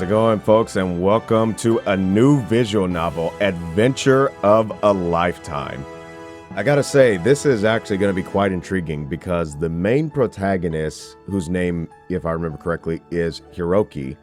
How's it going, folks? And welcome to a new visual novel, Adventure of a Lifetime. I gotta say, this is actually going to be quite intriguing because the main protagonist, whose name, if I remember correctly, is Hiroki,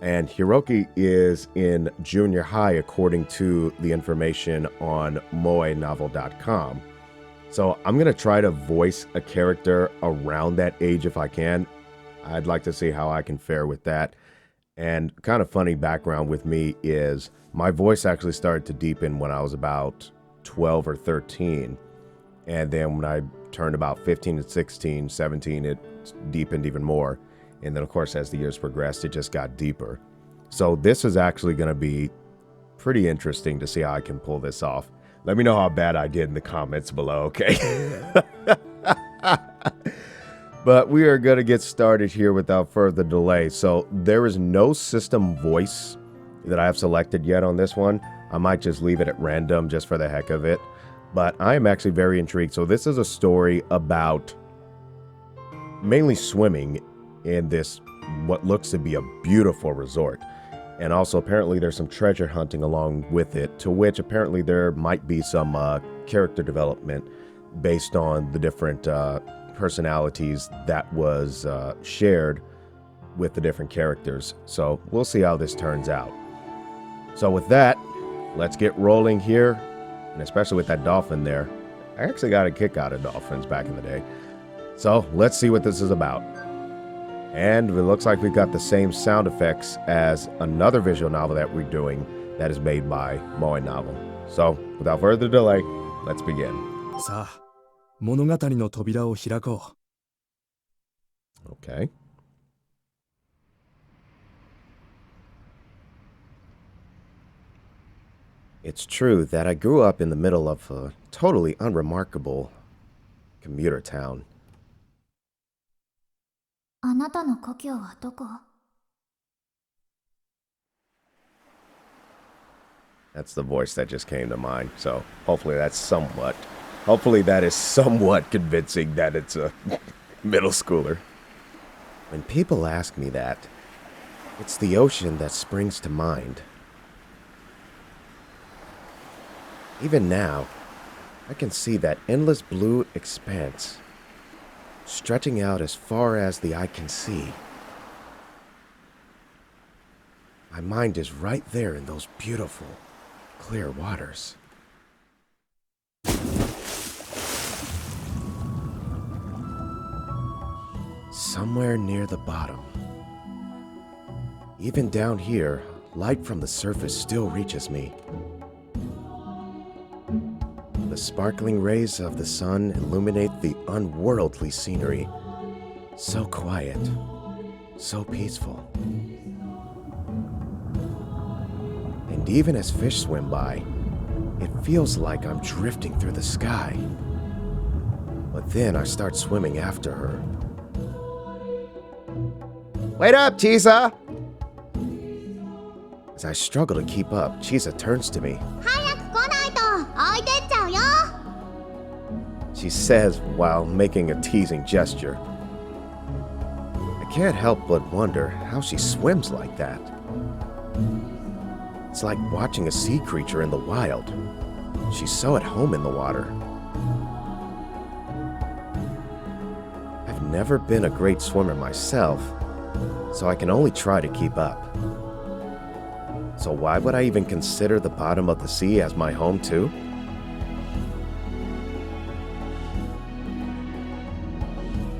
and Hiroki is in junior high according to the information on MoeNovel.com. So I'm going to try to voice a character around that age if I can. I'd like to see how I can fare with that. And kind of funny background with me is my voice actually started to deepen when I was about 12 or 13. And then when I turned about 15 and 16, 17, it deepened even more. And then, of course, as the years progressed, it just got deeper. So this is actually going to be pretty interesting to see how I can pull this off. Let me know how bad I did in the comments below, okay? But we are going to get started here without further delay. So there is no system voice that I have selected yet on this one. I might just leave it at random just for the heck of it. But I am actually very intrigued. So this is a story about mainly swimming in this, what looks to be a beautiful resort. And also apparently there's some treasure hunting along with it, to which apparently there might be some character development based on the different personalities that was shared with the different characters. So we'll see how this turns out. So with that, let's get rolling here. And especially with that dolphin there. I actually got a kick out of dolphins back in the day. So let's see what this is about. And it looks like we've got the same sound effects as another visual novel that we're doing that is made by MoeNovel. So without further delay, let's begin. さあ、物語の扉を開こう。 Okay. It's true that I grew up in the middle of a totally unremarkable commuter town. あなたの故郷はどこ? That's the voice that just came to mind. So hopefully that is somewhat convincing that it's a middle schooler. When people ask me that, it's the ocean that springs to mind. Even now, I can see that endless blue expanse, stretching out as far as the eye can see. My mind is right there in those beautiful, clear waters. Somewhere near the bottom. Even down here, light from the surface still reaches me. The sparkling rays of the sun illuminate the unworldly scenery. So quiet, so peaceful. And even as fish swim by, it feels like I'm drifting through the sky. But then I start swimming after her. Wait up, Chisa! As I struggle to keep up, Chisa turns to me. She says while making a teasing gesture. I can't help but wonder how she swims like that. It's like watching a sea creature in the wild. She's so at home in the water. I've never been a great swimmer myself, so I can only try to keep up. So why would I even consider the bottom of the sea as my home too?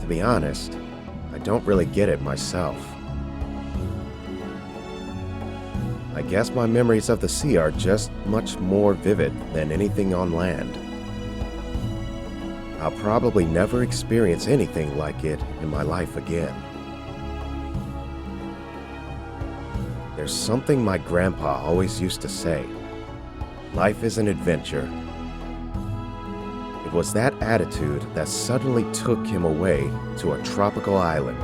To be honest, I don't really get it myself. I guess my memories of the sea are just much more vivid than anything on land. I'll probably never experience anything like it in my life again. There's something my grandpa always used to say. Life is an adventure. It was that attitude that suddenly took him away to a tropical island.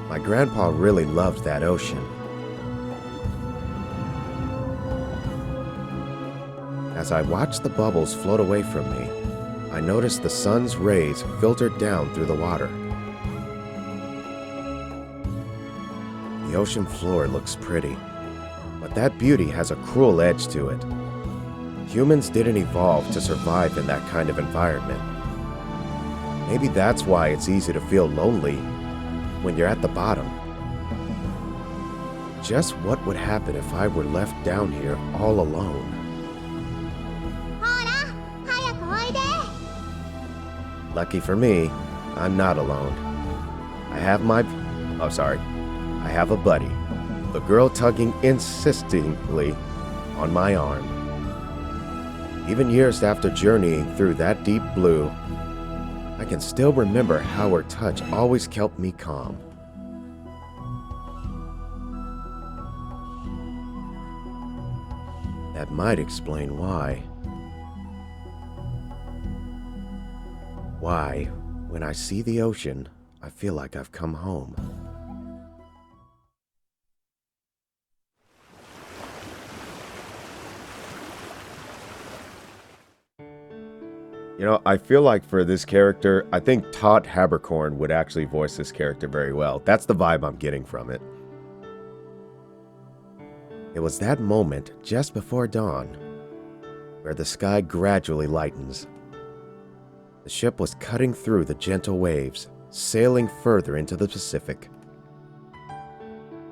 My grandpa really loved that ocean. As I watched the bubbles float away from me, I noticed the sun's rays filtered down through the water. The ocean floor looks pretty, but that beauty has a cruel edge to it. Humans didn't evolve to survive in that kind of environment. Maybe that's why it's easy to feel lonely when you're at the bottom. Just what would happen if I were left down here all alone? ほら、早くおいで。 Lucky for me, I'm not alone. I have I have a buddy. The girl tugging insistingly on my arm. Even years after journeying through that deep blue, I can still remember how her touch always kept me calm. That might explain why. Why, when I see the ocean, I feel like I've come home. You know, I feel like for this character, I think Todd Haberkorn would actually voice this character very well. That's the vibe I'm getting from it. It was that moment just before dawn, where the sky gradually lightens. The ship was cutting through the gentle waves, sailing further into the Pacific.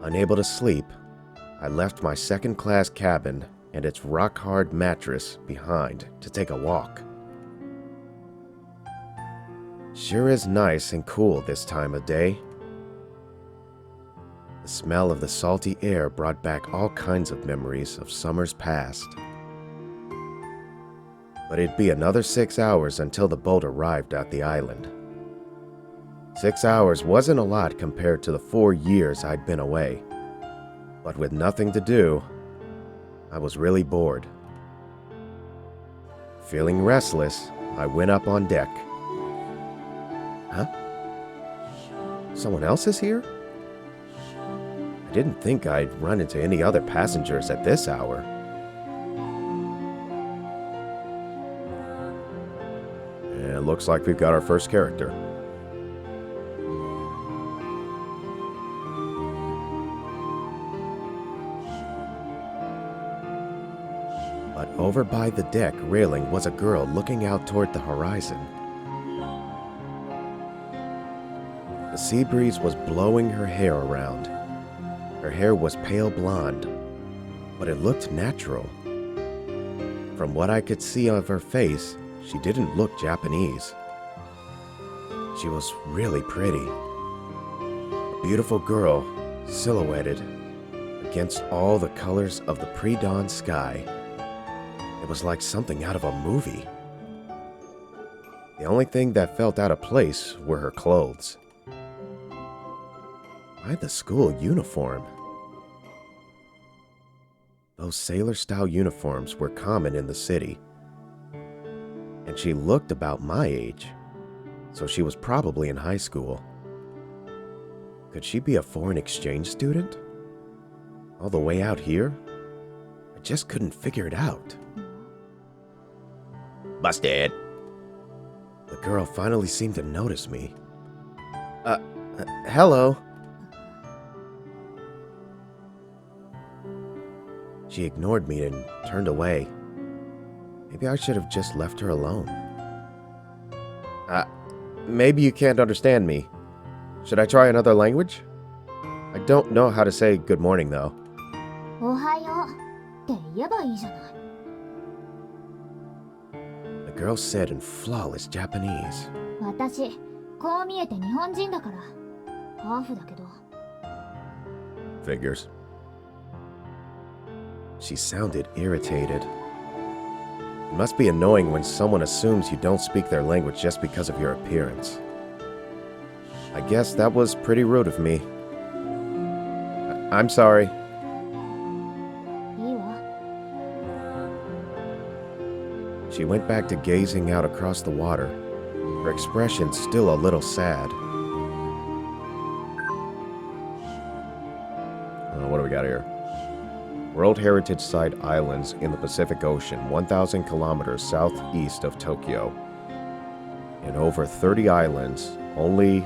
Unable to sleep, I left my second-class cabin and its rock-hard mattress behind to take a walk. Sure is nice and cool this time of day. The smell of the salty air brought back all kinds of memories of summers past. But it'd be another 6 hours until the boat arrived at the island. 6 hours wasn't a lot compared to the 4 years I'd been away. But with nothing to do, I was really bored. Feeling restless, I went up on deck. Huh? Someone else is here? I didn't think I'd run into any other passengers at this hour. And it looks like we've got our first character. But over by the deck railing was a girl looking out toward the horizon. The sea breeze was blowing her hair around. Her hair was pale blonde, but it looked natural. From what I could see of her face, she didn't look Japanese. She was really pretty. A beautiful girl, silhouetted against all the colors of the pre-dawn sky. It was like something out of a movie. The only thing that felt out of place were her clothes. Why the school uniform? Those sailor-style uniforms were common in the city. And she looked about my age, so she was probably in high school. Could she be a foreign exchange student? All the way out here? I just couldn't figure it out. Busted! The girl finally seemed to notice me. Hello? She ignored me and turned away. Maybe I should have just left her alone. Maybe you can't understand me. Should I try another language? I don't know how to say good morning, though. おはようって言えばいいじゃない。 The girl said in flawless Japanese. 私、こう見えて日本人だから。ハーフだけど。 Figures. She sounded irritated. It must be annoying when someone assumes you don't speak their language just because of your appearance. I guess that was pretty rude of me. I'm sorry. いいわ。 She went back to gazing out across the water, her expression still a little sad. What do we got here? World Heritage Site Islands in the Pacific Ocean, 1,000 kilometers southeast of Tokyo. In over 30 islands, only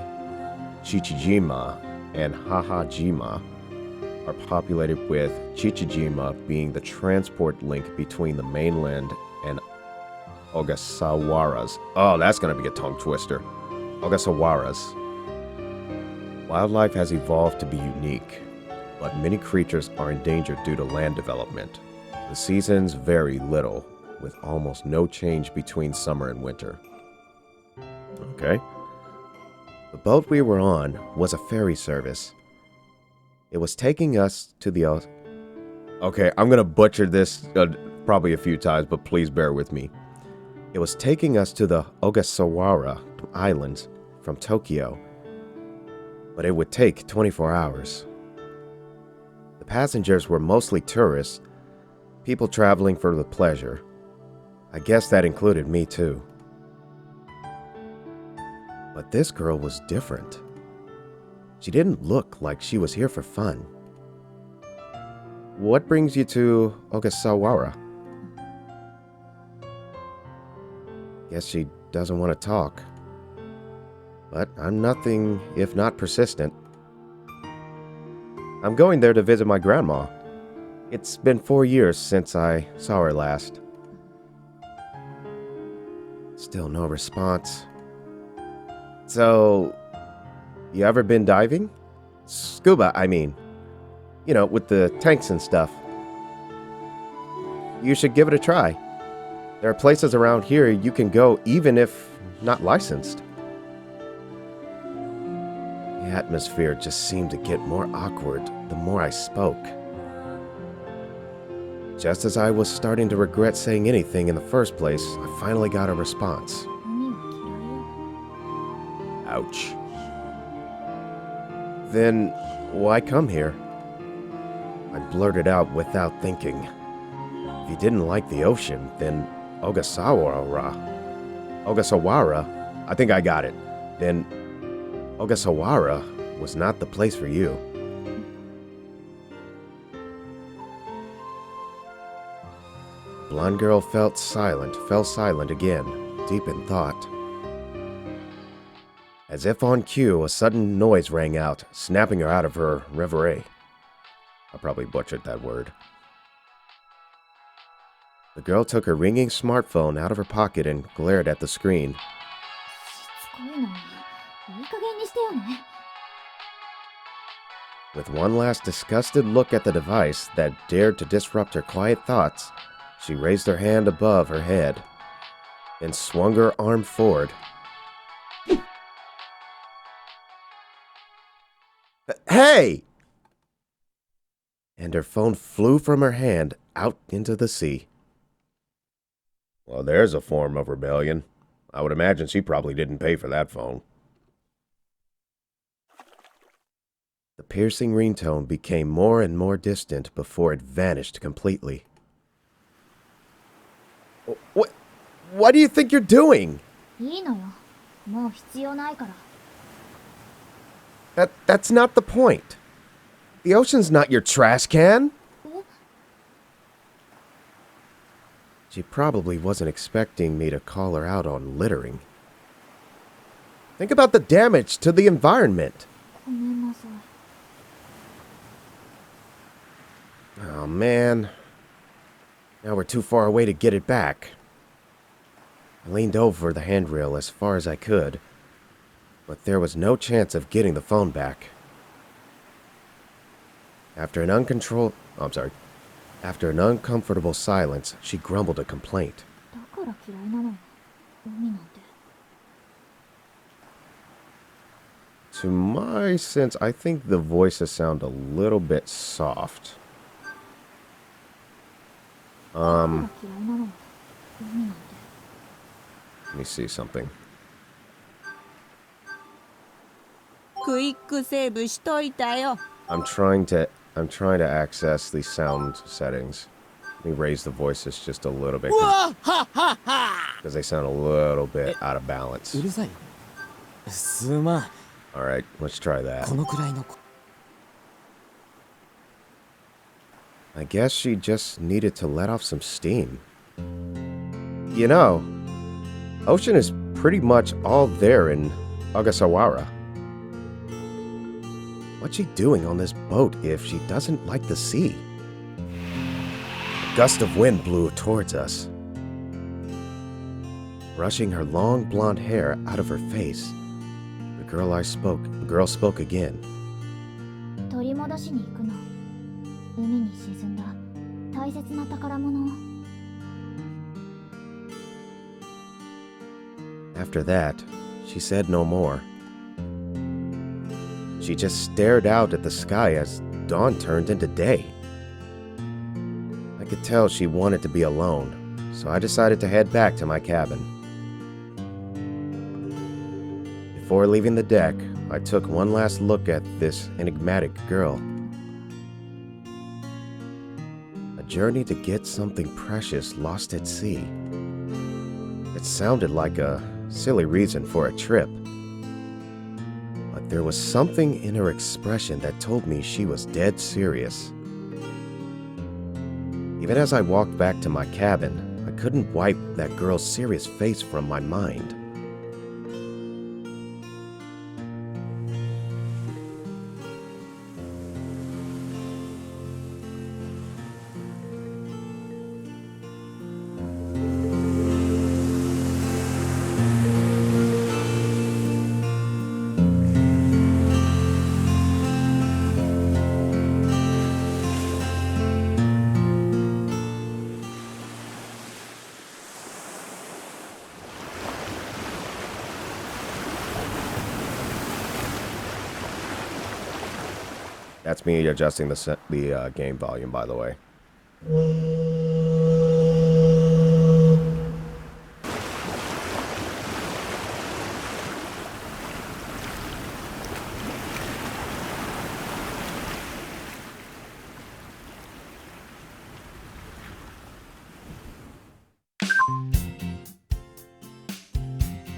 Chichijima and Hahajima are populated with Chichijima being the transport link between the mainland and Ogasawaras. Oh, that's going to be a tongue twister. Ogasawaras. Wildlife has evolved to be unique, but many creatures are endangered due to land development. The seasons vary little, with almost no change between summer and winter. Okay. The boat we were on was a ferry service. It was taking us to the... Okay, I'm going to butcher this probably a few times, but please bear with me. It was taking us to the Ogasawara Islands from Tokyo, but it would take 24 hours. The passengers were mostly tourists, people traveling for the pleasure. I guess that included me too. But this girl was different. She didn't look like she was here for fun. What brings you to Ogasawara? Guess she doesn't want to talk. But I'm nothing if not persistent. I'm going there to visit my grandma. It's been 4 years since I saw her last. Still no response. So, you ever been diving? Scuba, I mean. You know, with the tanks and stuff. You should give it a try. There are places around here you can go even if not licensed. The atmosphere just seemed to get more awkward the more I spoke. Just as I was starting to regret saying anything in the first place, I finally got a response. Ouch. Then, why come here? I blurted out without thinking. If you didn't like the ocean, then Ogasawara, I think I got it. Then Ogasawara was not the place for you. The blonde girl fell silent again, deep in thought. As if on cue, a sudden noise rang out, snapping her out of her reverie. I probably butchered that word. The girl took her ringing smartphone out of her pocket and glared at the screen. With one last disgusted look at the device that dared to disrupt her quiet thoughts, she raised her hand above her head, then swung her arm forward. Hey! And her phone flew from her hand out into the sea. Well, there's a form of rebellion. I would imagine she probably didn't pay for that phone. The piercing ringtone became more and more distant before it vanished completely. What do you think you're doing? That's not the point. The ocean's not your trash can. She probably wasn't expecting me to call her out on littering. Think about the damage to the environment. Oh man. Now we're too far away to get it back. I leaned over the handrail as far as I could, but there was no chance of getting the phone back. After an uncomfortable silence, she grumbled a complaint. To my sense, I think the voices sound a little bit soft. Let me see something. I'm trying to access the sound settings. Let me raise the voices just a little bit because they sound a little bit out of balance. Alright, let's try that. I guess she just needed to let off some steam. You know, ocean is pretty much all there in Ogasawara. What's she doing on this boat if she doesn't like the sea? A gust of wind blew towards us, brushing her long blonde hair out of her face. The girl spoke again. 取り戻しに行くの。海に沈んだ大切な宝物を。After that, she said no more. She just stared out at the sky as dawn turned into day. I could tell she wanted to be alone, so I decided to head back to my cabin. Before leaving the deck, I took one last look at this enigmatic girl. A journey to get something precious lost at sea. It sounded like a silly reason for a trip, but there was something in her expression that told me she was dead serious. Even as I walked back to my cabin, I couldn't wipe that girl's serious face from my mind. That's me adjusting the game volume, by the way.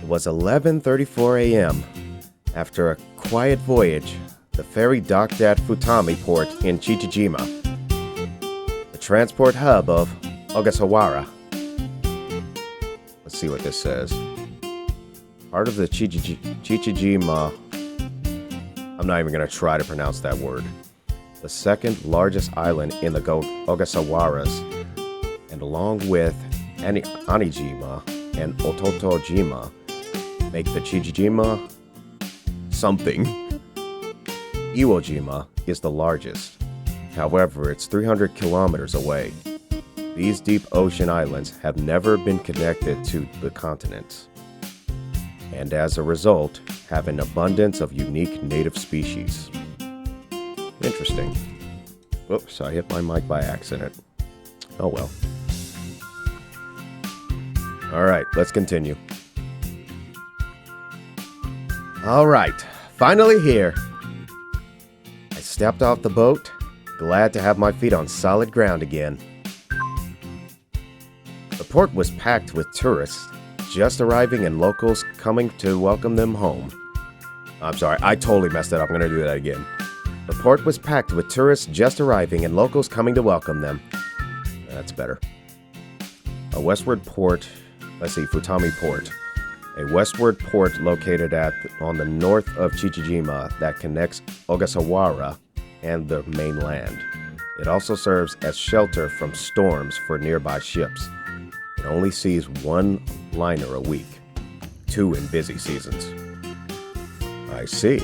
It was 11:34 a.m. After a quiet voyage, the ferry docked at Futami port in Chichijima, the transport hub of Ogasawara. Let's see what this says. Part of the Chichijima. I'm not even going to try to pronounce that word. The second largest island in the Ogasawaras, and along with Anijima and Ototojima, make the Chichijima something. Iwo Jima is the largest. However, it's 300 kilometers away. These deep ocean islands have never been connected to the continents, and as a result, have an abundance of unique native species. Interesting. Whoops, I hit my mic by accident. Oh well. Alright, let's continue. Alright, finally here. I stepped off the boat, glad to have my feet on solid ground again. The port was packed with tourists, just arriving and locals coming to welcome them home. I'm sorry, I totally messed it up. I'm going to do that again. The port was packed with tourists just arriving and locals coming to welcome them. That's better. A westward port, Futami Port. A westward port located on the north of Chichijima that connects Ogasawara and the mainland. It also serves as shelter from storms for nearby ships. It only sees one liner a week, 2 in busy seasons. I see.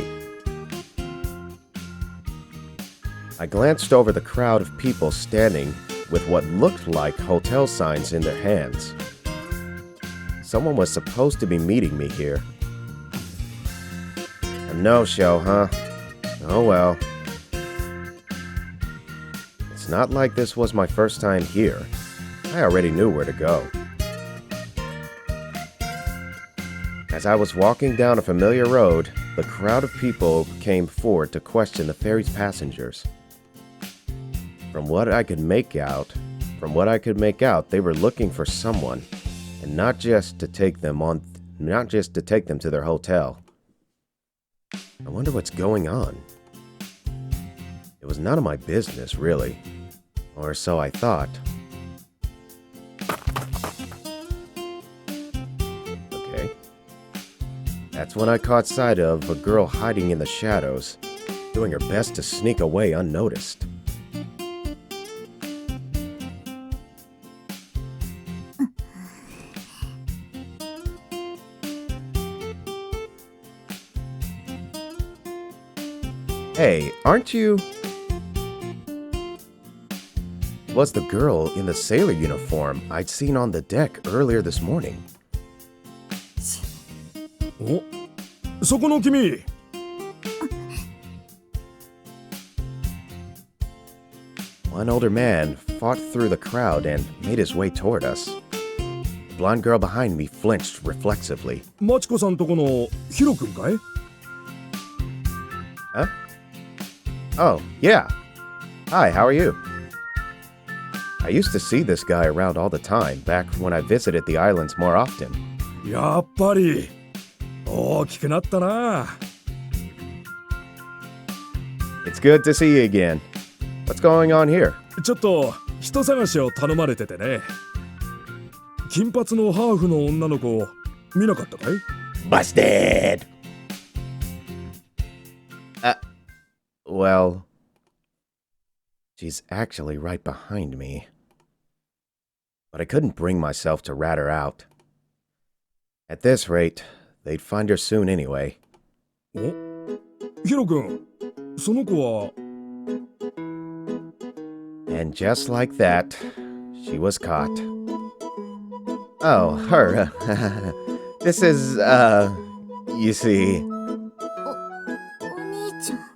I glanced over the crowd of people standing with what looked like hotel signs in their hands. Someone was supposed to be meeting me here. A no-show, huh? Oh well. It's not like this was my first time here. I already knew where to go. As I was walking down a familiar road, the crowd of people came forward to question the ferry's passengers. From what I could make out, they were looking for someone, and not just to take them to their hotel. I wonder what's going on. It was none of my business, really. Or so I thought. Okay. That's when I caught sight of a girl hiding in the shadows. doing her best to sneak away unnoticed. Hey, aren't you... Was the girl in the sailor uniform I'd seen on the deck earlier this morning. お、そこの君。One older man fought through the crowd and made his way toward us. The blonde girl behind me flinched reflexively. マチコさんとこのヒロ君かい？ Huh? Oh, yeah. Hi, how are you? I used to see this guy around all the time back when I visited the islands more often. やっぱり大きくなったな。It's good to see you again. What's going on here? ちょっと人探しを頼まれててね。金髪のハーフの女の子見なかったかい？ Busted! Well, she's actually right behind me. But I couldn't bring myself to rat her out. At this rate, they'd find her soon anyway. お、ヒロ君、その子は。 And just like that, she was caught. Oh, her. This is, you see. お兄ちゃん。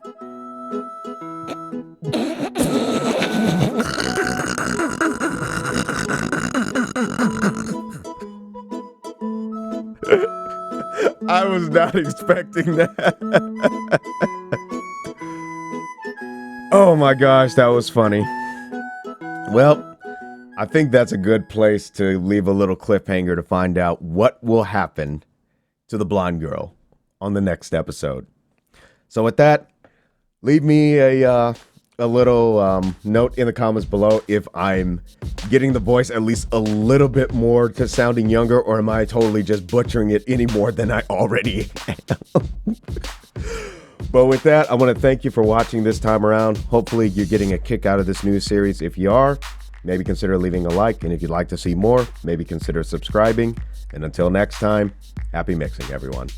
I was not expecting that. Oh my gosh, that was funny. Well, I think that's a good place to leave a little cliffhanger to find out what will happen to the blonde girl on the next episode. So with that, leave me a little note in the comments below if I'm getting the voice at least a little bit more to sounding younger, or am I totally just butchering it any more than I already am? But with that, I want to thank you for watching this time around. Hopefully you're getting a kick out of this new series. If you are, maybe consider leaving a like. And if you'd like to see more, maybe consider subscribing. And until next time, happy mixing, everyone.